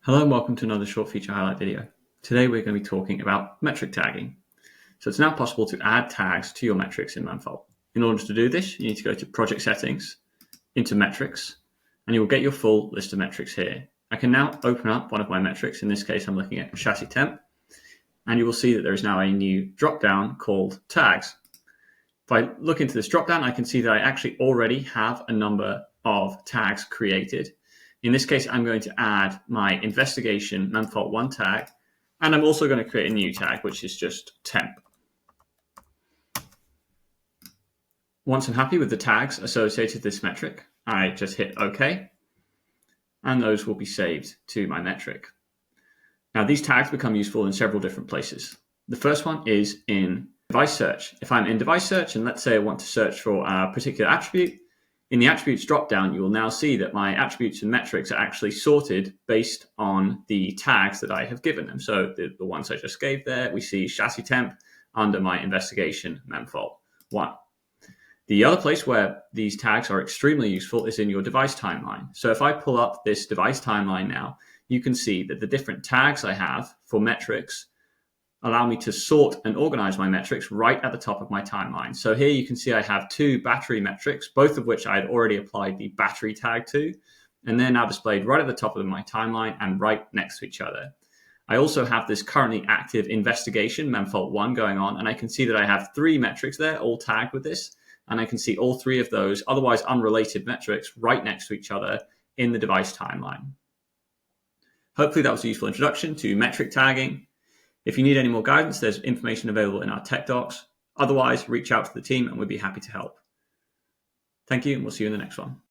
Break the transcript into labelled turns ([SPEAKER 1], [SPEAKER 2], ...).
[SPEAKER 1] Hello and welcome to another short feature highlight video. Today we're going to be talking about metric tagging. So it's now possible to add tags to your metrics in Manfault. In order to do this, you need to go to Project Settings, into Metrics, and you will get your full list of metrics here. I can now open up one of my metrics. In this case, I'm looking at chassis temp, and you will see that there is now a new drop-down called Tags. If I look into this drop-down, I can see that I actually already have a number of tags created. In this case, I'm going to add my investigation Manfault 1 tag, and I'm also going to create a new tag, which is just temp. Once I'm happy with the tags associated with this metric, I just hit OK, and those will be saved to my metric. Now, these tags become useful in several different places. The first one is in device search. If I'm in device search, and let's say I want to search for a particular attribute, in the attributes dropdown, you will now see that my attributes and metrics are actually sorted based on the tags that I have given them. So the ones I just gave there, we see chassis temp under my investigation Manfault 1. The other place where these tags are extremely useful is in your device timeline. So if I pull up this device timeline now, you can see that the different tags I have for metrics allow me to sort and organize my metrics right at the top of my timeline. So here you can see I have two battery metrics, both of which I had already applied the battery tag to, and they're now displayed right at the top of my timeline and right next to each other. I also have this currently active investigation, Manfault 1, going on, and I can see that I have three metrics there, all tagged with this, and I can see all three of those otherwise unrelated metrics right next to each other in the device timeline. Hopefully that was a useful introduction to metric tagging. If you need any more guidance, there's information available in our tech docs. Otherwise, reach out to the team and we'd be happy to help. Thank you, and we'll see you in the next one.